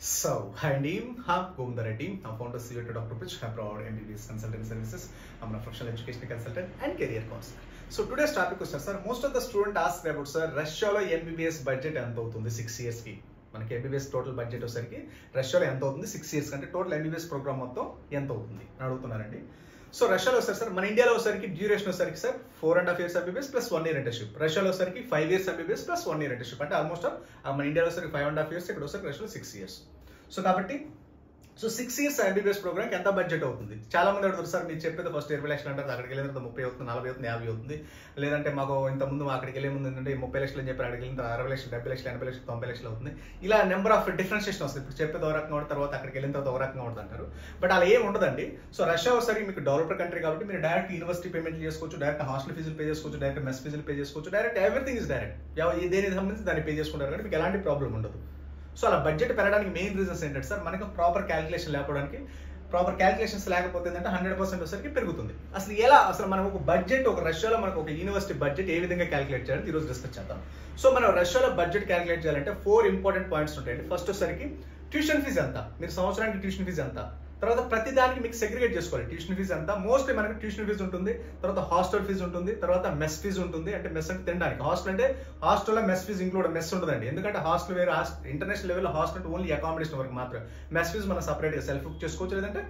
So, hi team, I'm Govindar Reddy. I'm founder CEO to Dr. Pitch. I provide MBBS consulting services. I'm a professional education consultant and career counselor. So today's topic is, sir, most of the students ask about, sir, Russiaలో MBBS budget ఎంత అవుతుంది 6 years కి? మనకి MBBS total budget వచ్చేసరికి రష్యాలో ఎంత అవుతుంది 6 years అంటే total MBBS programme మొత్తం ఎంత అవుతుంది అని అడుగుతున్నారండి. సో రష్యాలో వస్తారు సార్, మన ఇండియాలో వచ్చేసరికి డ్యూరేషన్ వచ్చేసరికి sir 4.5 years MBBS plus 1 year internship. రష్యాలో వచ్చేసరికి 5 years MBBS plus 1 year internship. అంటే ఆల్మోస్ట్ మన ఇండియాలో వచ్చేసరికి 5.5 years, ఇక్కడ వచ్చేసరికి రష్యాలో 6 years. సో కాబట్టి 6 years MBBS ప్రోగ్రామ్కి ఎంత బడ్జెట్ అవుతుంది? చాలా మంది అడుగుతారు, సార్ మీరు చెప్పేది ఫస్ట్ 20 లక్షలు అంటారు, అక్కడికి వెళ్ళిన తర్వాత 30 అవుతుంది, 40 అవుతుంది, 50 అవుతుంది. లేదంటే మాకు ఇంత ముందు అక్కడికి వెళ్ళే ముందు ఏంటంటే 30 లక్షలు అని చెప్పి అక్కడికి వెళ్ళిన తర్వాత 60 లక్షలు, 70 లక్షలు, 80 లక్షలు, 90 లక్షలు అవుతుంది. ఇలా నెంబర్ ఆఫ్ డిఫరెన్షియేషన్ వస్తుంది. ఇప్పుడు చెప్పేది ఒక రకంగా ఉంటుంది, తర్వాత అక్కడికి వెళ్ళిన తర్వాత ఒక రకంగా ఉంటుంది అంటారు. బట్ అలా ఏం ఉండదండి. సో రష్యా ఒకసారి మీకు డెవలప్డ్ కంట్రీ కాబట్టి మీరు డైరెక్ట్ యూనివర్సిటీ పేమెంట్ చేసుకోవచ్చు, డైరెక్ట్ హాస్టల్ ఫీజులు పే చేసుకోవచ్చు, డైరెక్ట్ మెస్ ఫీజులు పే చేసుకోవచ్చు, డైరెక్ట్ ఎవ్రీథింగ్ ఇస్ డైరెక్ట్. దేనికి సంబంధించి దాన్ని పే చేసుకుంటారు కాబట్టి మీకు ఎలాంటి ప్రాబ్లం ఉండదు. సో అలా బడ్జెట్ పెరగడానికి మెయిన్ రీజన్స్ ఏంటంటే సార్, మనకి ప్రాపర్ క్యాలిక్యులేషన్ లేకపోవడానికి, ప్రాపర్ క్యాలిక్యులేషన్స్ లేకపోతే ఏంటంటే 100% వచ్చేసరికి పెరుగుతుంది. అసలు మనం ఒక బడ్జెట్, ఒక రష్యాలో మనకు ఒక యూనివర్సిటీ బడ్జెట్ ఏ విధంగా క్యాలిక్యులేట్ చేయాలని ఈరోజు డిస్కస్ చేద్దాం. సో మనం రష్యాలో బడ్జెట్ క్యాలిక్యులేట్ చేయాలంటే 4 ఇంపార్టెంట్ పాయింట్స్ ఉంటాయండి. ఫస్ట్ వచ్చేసరికి ట్యూషన్ ఫీజు ఎంత, మీరు సంవత్సరానికి ట్యూషన్ ఫీజు ఎంత, తర్వాత ప్రతి దానికి మీకు సెగ్రిగేట్ చేసుకోవాలి. ట్యూషన్ ఫీజు ఎంత, మోస్ట్లీ మనకి ట్యూషన్ ఫీజు ఉంటుంది, తర్వాత హాస్టల్ ఫీజు ఉంటుంది, తర్వాత మెస్ ఫీజు ఉంటుంది. అంటే మెస్ అంటే తినడానికి, హాస్టల్ అంటే హాస్టల్లో మెస్ ఫీజు ఇంక్లూడ్, మెస్ ఉంటుందండి. ఎందుకంటే హాస్టల్ వేరే, ఇంటర్నేషనల్ లెవెల్లో హాస్టల్ అంటే ఓన్లీ అకామిడేషన్ వరకు మాత్రమే. మెస్ ఫీజు మనం సపరేట్గా సెల్ఫ్ బుక్ చేసుకోవచ్చు, లేదంటే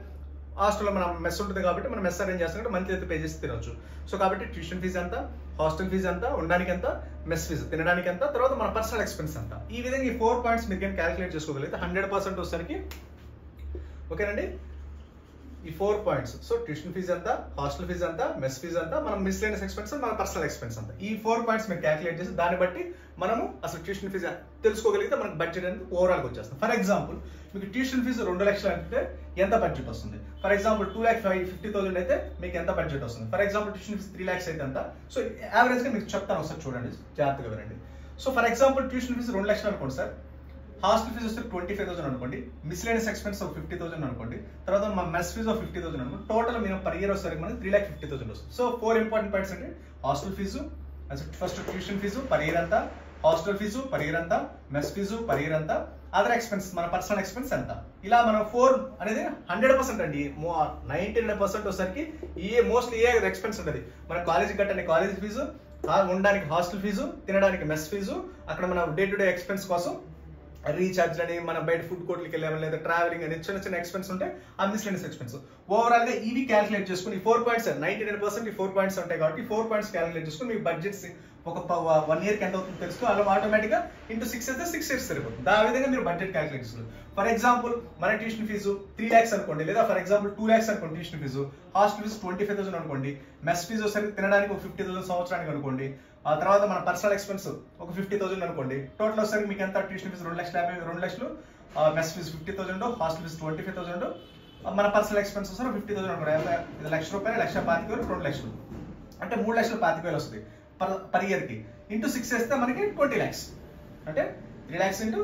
హాస్టల్లో మనం మెస్ ఉంటుంది కాబట్టి మనం మెస్ అరేంజ్ చేస్తాం కాబట్టి మంత్లీ అయితే పే చేసి తినొచ్చు. సో కాబట్టి ట్యూషన్ ఫీజు ఎంత, హాస్టల్ ఫీజు ఎంత, ఉండడానికి ఎంత, మెస్ ఫీజు తినడానికి ఎంత, తర్వాత మన పర్సనల్ ఎక్స్పెన్స్ ఎంత. ఈ విధంగా ఈ 4 పాయింట్స్ మీరు కానీ క్యాలిక్యులేట్ చేసుకోగలిగితే 100% వచ్చేసరికి ఓకేనండి. ఈ 4 పాయింట్స్, సో ట్యూషన్ ఫీజు ఎంత, హాస్టల్ ఫీజు ఎంత, మెస్ ఫీజు ఎంత, మనం మిస్లేనియస్ ఎక్స్పెన్స్, మన పర్సనల్ ఎక్స్పెన్స్ అంత. ఈ 4 పాయింట్స్ మీరు క్యాలిక్యులేట్ చేసి దాన్ని బట్టి మనము అసలు ట్యూషన్ ఫీజు తెలుసుకోగలిగితే మనకు బడ్జెట్ అనేది ఓవరాల్గా వచ్చేస్తుంది. ఫర్ ఎగ్జాంపుల్ మీకు ట్యూషన్ ఫీజు 2 లక్షలు అంటే ఎంత బడ్జెట్ వస్తుంది? ఫర్ ఎగ్జాంపుల్ 2,50,000 అయితే మీకు ఎంత బడ్జెట్ వస్తుంది? For example tuition fee 3 lakhs అయితే ఎంత? సో యావరేజ్గా మీకు చెప్తాను, ఒకసారి చూడండి, జాగ్రత్తగా వినండి. So for example tuition fee 2 లక్షలు అనుకోండి సార్, హాస్టల్ ఫీజు వస్తే 25,000 అనుకోండి, మిస్లేనియస్ ఎక్స్పెన్స్ 50,000 అనుకోండి, తర్వాత మా మెస్ ఫీజు 50,000 అనుకోండి. టోటల్ మేము పర్ ఇయర్ వచ్చేసరికి మనకి 3,50,000 వస్తుంది. సో 4 ఇంపార్టెంట్ పాయింట్స్ అంటే hostel fee, first tuition fee per year ఎంత, హాస్టల్ ఫీజు పర్ ఇయర్ ఎంత, మెస్ ఫీజు పర్ ఇయర్ ఎంత, అదర్ ఎక్స్పెన్స్ మన పర్సనల్ ఎక్స్పెన్స్ ఎంత. ఇలా మనం 4 అనేది 100% అండి. 99% వచ్చేసరికి మోస్ట్లీ ఏ ఎక్స్పెన్స్ ఉంటుంది. మన కాలేజీకి కట్టని కాలేజ్ ఫీజు, ఉండడానికి హాస్టల్ ఫీజు, తినడానికి మెస్ ఫీజు, అక్కడ మన డే టు డే ఎక్స్పెన్స్ కోసం రీఛార్జ్ అని, మన బయట ఫుడ్ కోర్ట్లకి వెళ్ళామని, లేదా ట్రావెలింగ్ అని చిన్న చిన్న ఎక్స్పెన్స్ ఉంటాయి, ఆ మిస్లేనియస్ ఎక్స్పెన్స్. ఓవరాల్ గా ఇవి క్యాలిక్యులేట్ చేసుకుని 4 పాయింట్స్ 99% ఈ 4 పాయింట్స్ ఉంటాయి కాబట్టి 4 పాయింట్స్ క్యాలిక్యులేట్ చేసుకుని మీ బడ్జెట్స్ ఒక 1 year కి ఎంత అవుతుందో తెలుసుకో, అలా ఆటోమేటిక్ గా ఇంటూ 6 అయితే 6 years సరిపోతుంది. ఆ విధంగా మీరు బడ్జెట్ క్యాలిక్యులేట్ చేసుకోవాలి. ఫర్ ఎగ్జాంపుల్ మన ట్యూషన్ ఫీజు 3 lakhs అనుకోండి, లేదా ఫర్ ఎగ్జాంపుల్ 2 lakhs అనుకోండి ట్యూషన్ ఫీజు, హాస్టల్ ఫీజు 25,000 అనుకోండి, మెస్ ఫీజు ఒకసారి తినడానికి ఒక 50,000 సంవత్సరానికి అనుకోండి, ఆ తర్వాత మన పర్సనల్ ఎక్స్పెన్స్ ఒక 50,000 అనుకోండి. టోటల్ వచ్చేసరికి మీకు ఎంత? ట్యూషన్ ఫీజు 2 లక్షలు, మెస్ ఫీజు 50,000, హాస్టల్ ఫీజు 25,000, మన పర్సనల్ ఎక్స్పెన్స్ వస్తారు 50,000 అనుకోండి. ₹1,00,000, ₹1,25,000, 2 లక్షలు అంటే 3,25,000 వస్తుంది పర్ ఇయర్ కి. ఇంటూ 6 వేస్తే మనకి 20 lakhs, అంటే 3 lakhs ఇంటూ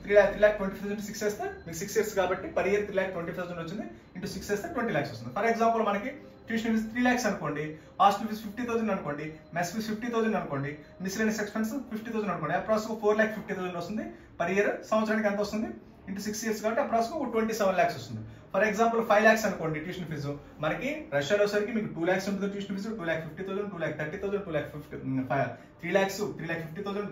3,20,000 6 వేస్తే మీకు 6 years కాబట్టి పర్ ఇయర్ 3,20,000 వచ్చింది. ఇంటూ 6 వేస్తే 20 lakhs వస్తుంది. ఫర్ ఎగ్జాంపుల్ మనకి ట్యూషన్ ఫీజు 3 lakhs అనుకోండి, హాస్టల్ ఫీజు 50,000 అనుకోండి, మెస్ ఫీజు 50,000 అనుకోండి, మిస్లేనియస్ ఎక్స్పెన్స్ 50,000 అనుకోండి. అప్రాక్సిమేట్ 4,50,000 వస్తుంది పర్ ఇయర్. సంవత్సరానికి ఎంత వస్తుంది? ఇంటూ 6 years కాబట్టి అప్రాక్సిమేట్ 27 lakhs వస్తుంది. ఫర్ ఎగ్జాంపుల్ 5 lakhs అనుకోండి ట్యూషన్ ఫీజు, మనకి రష్యాలో సరికి మీకు 2 lakhs ఉంటుంది ట్యూషన్ ఫీజు, 2,50,000, 2,30,000, 3,50,000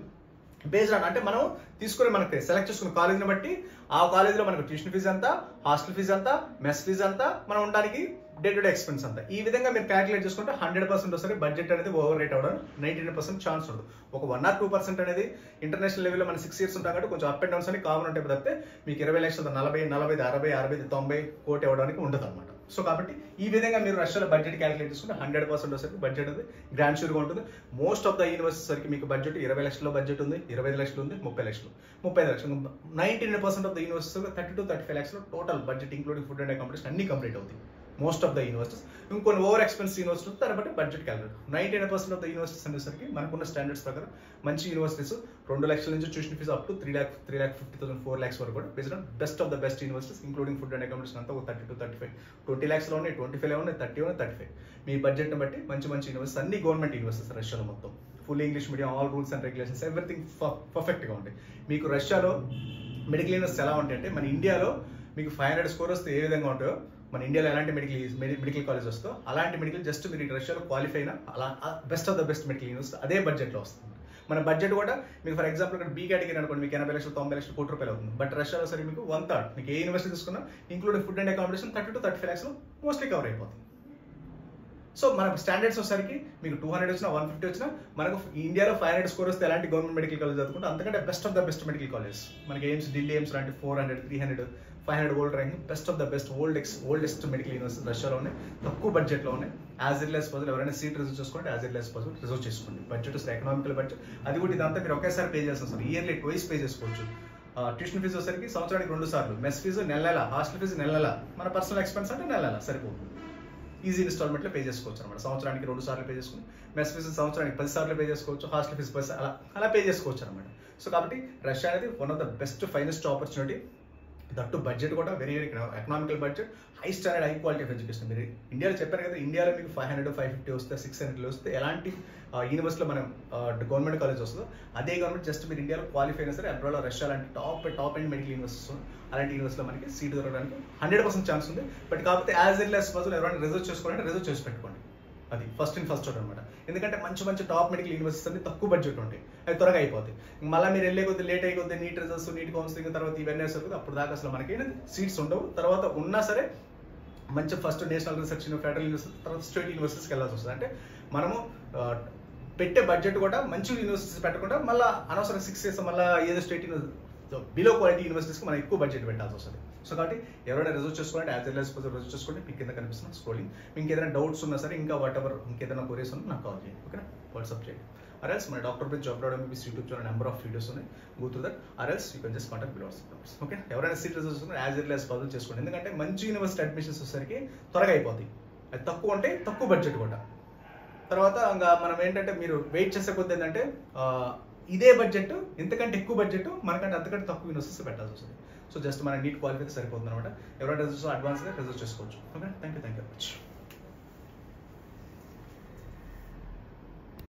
బేస్డ్ ఆన్, అంటే మనం తీసుకుని మనకి సెలెక్ట్ చేసుకున్న కాలేజీని బట్టి ఆ కాలేజీలో మనకు ట్యూషన్ ఫీజు ఎంత, హాస్టల్ ఫీజు ఎంత, మెస్ ఫీజు ఎంత, మనం ఉండడానికి డే టు డే ఎక్స్పెన్స్ అంతా. ఈ విధంగా మీరు క్యాలిక్యులేట్ చేసుకుంటే 100% వస్తుంది. బడ్జెట్ అనేది ఓవర్ రేట్ అవ్వడం 99% ఛాన్స్ ఉండదు. ఒక 1 or 2% అనేది ఇంటర్నేషనల్ లెవెల్లో మన 6 years ఉంటాం కాబట్టి కొంచెం అప్ అండ్ డౌన్స్ అని కామన్ ఉంటాయి తప్పితే మీకు 20 లక్షలు 40, 40, 60, 60, 90 కోటి ఇవ్వడానికి ఉండదు అనమాట. సో కాబట్టి ఈ విధంగా మీరు రష్యాలో బడ్జెట్ క్యాలిక్యులేట్ చేసుకుంటే 100% వచ్చేసరికి బడ్జెట్ అనేది గ్రాండ్ షూర్గా ఉంటుంది. మోస్ట్ ఆఫ్ ద యూనివర్సిటీ సరికి మీకు బడ్జెట్ 20 లక్షల బడ్జెట్ ఉంది, 25 లక్షలు ఉంది, 30 లక్షలు, 35 లక్షలు. 99% of the university 30 to 35 lakhs total budget including food and accommodation అన్ని కంప్లీట్ అవుతాయి మోస్ట్ ఆఫ్ ద యూనివర్సిటీస్. ఇంకొన్ని ఓవర్ ఎక్స్పెన్స్ యూనివర్సిటీస్ దాన్ని బట్టి budget calculate. 99% of the universities అనేసరికి మనకున్న స్టాండర్డ్స్ ప్రకారం మంచి యూనివర్సిటీస్ 2 లక్షల నుంచి tuition fee up to 3,50,000, 4 lakhs వరకు కూడా based on best of the best universities including food and accommodation అంతా 30 to 35, 20 lakhs లో ఉన్నాయి, 25 ఉన్నాయి, 30 ఉన్నాయి, 35. మీ బడ్జెట్ని బట్టి మంచి యూనివర్సిటీస్ అన్ని గవర్నమెంట్ యూనివర్సిటీస్ రష్యాలో మొత్తం full English medium, all rules and regulations everything పర్ఫెక్ట్గా ఉంటాయి. మీకు రష్యాలో మెడికల్ యూనివర్సిటీ ఎలా ఉంటాయంటే మన ఇండియాలో మీకు 500 స్కోర్ వస్తే ఏ విధంగా ఉంటాయో మన ఇండియాలో ఎలాంటి మెడికల్ కాలేజ్ వస్తుందో అలాంటి మెడికల్ జస్ట్ మీరు రష్యాలో క్వాలిఫై అయినా అలా best of the best medical university అదే బడ్జెట్లో వస్తుంది. మన బడ్జెట్ కూడా మీకు ఫర్ ఎగ్జాంపుల్ ఇక్కడ బీ కేటగిరీ అనుకోండి మీకు 80 లక్షలు 90 లక్షలు ₹1 అవుతుంది. బట్ రష్యాలో సరే మీకు 1/3 మీకు ఏ యూనివర్సిటీ తీసుకున్నా including food and accommodation 30 to 35 lakhs mostly cover అయిపోతుంది. సో మనకు స్టాండర్డ్స్ వచ్చేసరికి మీకు 200 వచ్చినా 150 వచ్చినా మనకు ఇండియాలో 500 స్కోర్ వస్తే ఎలాంటి గవర్నమెంట్ మెడికల్ కాలేజ్ చదువుకుంటే అంతకంటే best of the best medical college మనకి ఎయిమ్స్ ఢిల్లీ ఎయిమ్స్ లాంటి 400 300 500 world ranking best of the best oldest medical university రష్యాలో ఉన్నాయి. తక్కువ బడ్జెట్లో ఉన్నాయి. యాజ్ ఎర్లీ యాజ్ పాసిబుల్ ఎవరైనా సీట్ రిజర్వ్ చేసుకోండి. As early as possible reserve చేసుకోండి. బడ్జెట్ వస్తే ఎకనామికల్ బడ్జెట్ అది కూడా ఇదంతా మీరు ఒకేసారి పే చేస్తాం సార్. ఇయర్లీ ట్వైస్ పే చేసుకోవచ్చు. ట్యూషన్ ఫీజు వచ్చేసరికి సంవత్సరానికి 2 సార్లు, మెస్ ఫీజు నెల, హాస్టల్ ఫీజు నెల, మన పర్సనల్ ఎక్స్పెన్స్ అంటే నెల సరిపోతుంది. ఈజీ ఇన్స్టాల్మెంట్లో పే చేసుకోవచ్చు అనమాట. సంవత్సరానికి 2 సార్లు పే చేసుకుని మెస్ ఫీజు సంవత్సరానికి 10 సార్లు పే చేసుకోవచ్చు. హాస్టల్ ఫీజు 10 అలా పే చేసుకోవచ్చు అనమాట. సో కాబట్టి రష్యా అనేది one of the best finest opportunity. That budget కూడా very economical budget, high standard, high quality of education. మీరు ఇండియాలో చెప్పారు కదా, ఇండియాలో మీకు 500 550 వస్తే 600 వస్తే ఎలాంటి యూనివర్సిటీలో మనం గవర్నమెంట్ కాలేజ్ వస్తుందో అదే గవర్నమెంట్ జస్ట్ మీరు ఇండియాలో క్వాలిఫై అయినా సరే అబ్రాడ్లో రష్యా లాంటి టాప్ అండ్ మెడికల్ యూనివర్సిటీస్ అలాంటి యూనివర్సిటీలో మనకి సీట్ దొరకడానికి 100% ఛాన్స్ ఉంది. బట్ కాకపోతే యాజ్ ఎర్లీ యాజ్ పాసిబుల్ ఎవరైనా రిజర్వ్ చేసుకోవాలంటే రిజర్వ్ చేసి పెట్టుకోండి. అది ఫస్ట్ చోట అనమాట. ఎందుకంటే మంచి టాప్ మెడికల్ యూనివర్సిటీస్ అన్ని తక్కువ బడ్జెట్ ఉంటాయి, అవి త్వరగా అయిపోతాయి. మళ్ళీ మీరు వెళ్ళే కొద్ది లేట్ అయిపోద్ది, నీట్ రిజల్ట్స్, నీట్ కౌన్సిలింగ్ తర్వాత ఇవన్నీ వేసరికి అప్పుడు దాకా అసలు మనకి సీట్స్ ఉండవు. తర్వాత ఉన్నా సరే మంచి first national research federal university తర్వాత స్టేట్ యూనివర్సిటీస్కి వెళ్ళాల్సి వస్తుంది. అంటే మనము పెట్టే బడ్జెట్ కూడా మంచి యూనివర్సిటీస్ పెట్టకుండా మళ్ళీ అనవసరం 6 years మళ్ళీ ఏదో స్టేట్ బిలో క్వాలిటీ యూనివర్సిటీస్కి మనం ఎక్కువ బడ్జెట్ పెట్టాల్సి వస్తుంది. సో కాబట్టి ఎవరైనా రిజర్వ్ చేసుకోవాలంటే యాజ్ ఎల్ యాజ్ రిజర్వ్ చేసుకోండి. మీకు కింద కనిపిస్తున్న స్క్రోలింగ్. మీకు ఏదైనా డౌట్స్ ఉన్నా సరే ఇంకా వాటెవర్ ఇంకేదైనా క్వరీస్ ఉన్నా నాకు కాల్ చేయండి. ఓకేనా, వాట్సాప్ చేయండి. అరెల్స్ మన doctor bridge abroad MBBS YouTube channel number of videos ఉన్నాయి. Go through that. Or else you can just contact below WhatsApp. Okay, ఎవరైనా సీట్ రిజర్వ్ చేసుకుని యాజ్ ఎల్ యాజ్ పాసిబుల్ చేసుకోండి. ఎందుకంటే మంచి యూనివర్సిటీ అడ్మిషన్స్ వచ్చేసరికి త్వరగా అయిపోతాయి. అది తక్కువ అంటే తక్కువ బడ్జెట్ కూడా. తర్వాత ఇంకా మనం ఏంటంటే మీరు వెయిట్ చేసే కొద్ది ఏంటంటే ఇదే బడ్జెట్ ఇంతకంటే ఎక్కువ బడ్జెట్ మనకంటే అంతకంటే తక్కువ యూనివర్సిటీస్ పెట్టాల్సి వస్తుంది. సో జస్ట్ మన నీట్ క్వాలిఫై సరిపోతుంది అనమాట. ఎవరైనా రిజర్వ్ అడ్వాన్స్గా రిజర్వ్ చేసుకోవచ్చు. Okay, thank you very much.